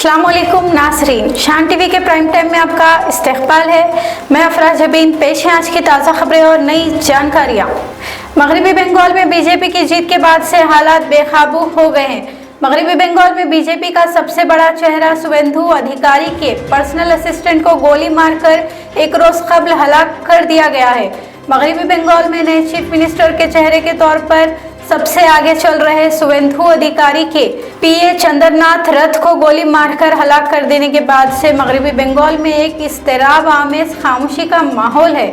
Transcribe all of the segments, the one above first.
अस्सलाम वालेकुम नाज़रीन, शान टीवी के प्राइम टाइम में आपका इस्तकबाल है। मैं अफरा जबीन, पेश है आज की ताज़ा खबरें और नई जानकारियाँ। मगरबी बंगाल में बीजेपी की जीत के बाद से हालात बेकाबू हो गए हैं। मगरबी बंगाल में बीजेपी का सबसे बड़ा चेहरा शुवेंदु अधिकारी के पर्सनल असिस्टेंट को गोली मारकर एक रोज कबल हलाक कर दिया गया है। मगरबी बंगाल में नए चीफ मिनिस्टर के चेहरे के तौर पर सबसे आगे चल रहे शुवेंदु अधिकारी के पीए चंद्रनाथ रथ को गोली मारकर हलाक कर देने के बाद से मगरबी बंगाल में एक इज़्तिराब आमेज खामोशी का माहौल है।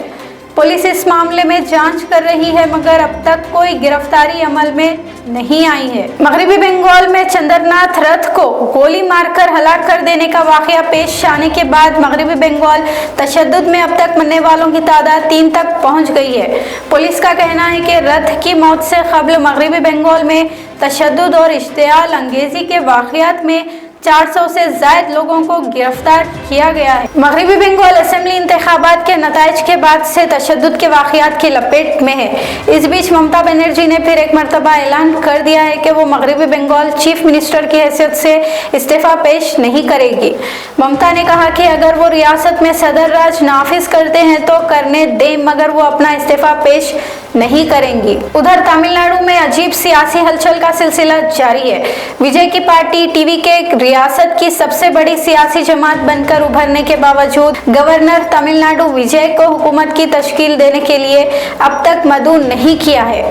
पुलिस इस मामले में जांच कर रही है, मगर अब तक कोई गिरफ्तारी अमल में नहीं आई है। मगरबी बंगाल में चंद्रनाथ रथ को गोली मारकर हलाक कर देने का वाकया पेश आने के बाद मगरबी बंगाल तशद्दुद में अब तक मरने वालों की तादाद 3 तक पहुंच गई है। पुलिस का कहना है कि रथ की मौत से कबल मगरबी बंगाल में तशद्दुद और इश्तियाल अंगेजी के वाकयात में 400 से ज्यादा लोगों को गिरफ्तार किया गया है। मगरबी बंगाल असेंबली इंतखाबात के नताइज के बाद से तशद्दुद के वाकयात की लपेट में है। इस बीच ममता बनर्जी ने फिर एक मरतबा ऐलान कर दिया है कि वो मगरबी बंगाल चीफ मिनिस्टर की हैसियत से इस्तीफा पेश नहीं करेगी। ममता ने कहा कि अगर वो रियासत में सदर राज नाफिज करते हैं तो करने दें, मगर वो अपना इस्तीफा पेश नहीं करेंगी। उधर तमिलनाडु में अजीब सियासी हलचल का सिलसिला जारी है। विजय की पार्टी टीवी के रियासत की सबसे बड़ी सियासी जमात बनकर उभरने के बावजूद गवर्नर तमिलनाडु विजय को हुकूमत की तश्कील देने के लिए अब तक मदऊ नहीं किया है।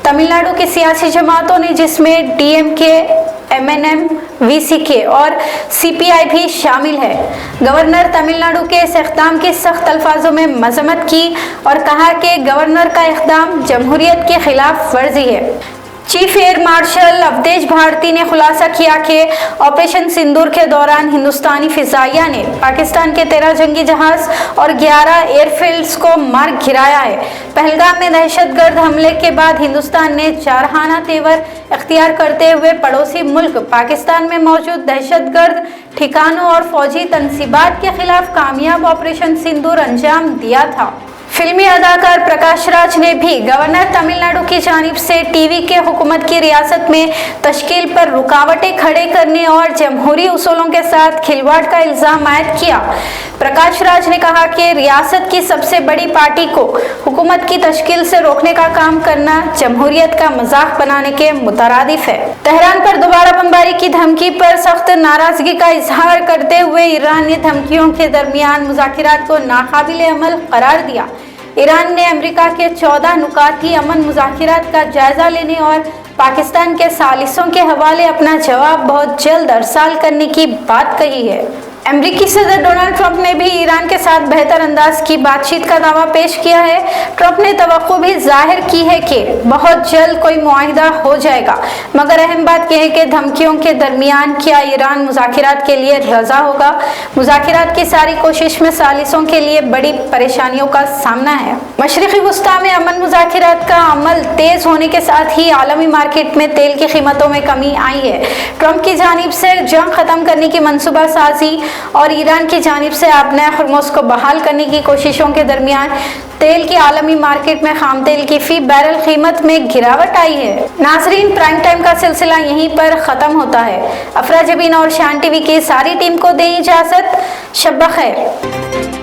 तमिलनाडु की सियासी जमातों ने, जिसमें डीएमके, एमएनएम, वीसीके और सीपीआई भी शामिल है, गवर्नर तमिलनाडु के इस इक़दाम की सख्त अल्फाजों में मजम्मत की और कहा कि गवर्नर का इक़दाम जमहूरियत के खिलाफ वर्जी है। Chief air marshal Awadhesh Bharti ने खुलासा किया कि ऑपरेशन सिंदूर के दौरान हिंदुस्तानी फिजाइया ने पाकिस्तान के 13 जंगी जहाज और 11 एयरफील्ड्स को मार गिराया है। पहलगाम में दहशतगर्द हमले के बाद हिंदुस्तान ने जारहाना तेवर इख्तियार करते हुए पड़ोसी मुल्क पाकिस्तान में मौजूद दहशतगर्द ठिकानों और फौजी तनसीबात के खिलाफ कामयाब ऑपरेशन सिंदूर अंजाम दिया था। फिल्मी अदाकार प्रकाश राज ने भी गवर्नर तमिलनाडु की जानिब से टीवी के हुकूमत की रियासत में तश्कील पर रुकावटें खड़े करने और जमहूरी उसूलों के साथ खिलवाड़ का इल्ज़ाम आयद किया। प्रकाश राज ने कहा कि रियासत की सबसे बड़ी पार्टी को हुकूमत की तश्कील से रोकने का काम करना जमहूरियत का मजाक बनाने के मुतरादिफ है। तेहरान पर दोबारा बमबारी की धमकी पर सख्त नाराजगी का इजहार करते हुए ईरान ने धमकियों के दरमियान मुज़ाकिरात को नाकाबिल अमल करार दिया। ईरान ने अमेरिका के 14 नुकाती अमन मुज़ाकिरात का जायजा लेने और पाकिस्तान के सालिसों के हवाले अपना जवाब बहुत जल्द अरसाल करने की बात कही है। अमेरिकी सदर डोनाल्ड ट्रंप ने भी ईरान के साथ बेहतर अंदाज की बातचीत का दावा पेश किया है। ट्रंप ने तवक्को भी जाहिर की है कि बहुत जल्द कोई मुआहिदा हो जाएगा, मगर अहम बात यह है कि धमकियों के दरमियान क्या ईरान मुज़ाकिरात के लिए रजा होगा। मुज़ाकिरात की सारी कोशिश में सालिसों के लिए बड़ी परेशानियों का सामना है। मशरिक़ी वुस्ता में अमन मुज़ाकिरात का अमल तेज होने के साथ ही आलमी मार्केट में तेल की कीमतों में कमी आई है। ट्रंप की जानिब से जंग खत्म करने की मनसूबा साजी और ईरान की जानिब से आबना हुर्मुज़ को बहाल करने की कोशिशों के दरमियान तेल की आलमी मार्केट में खाम तेल की फी बैरल कीमत में गिरावट आई है। नाजरीन, प्राइम टाइम का सिलसिला यहीं पर ख़त्म होता है। अफरा जबीन और शान टीवी की सारी टीम को दें इजाज़त। शब बख़ैर।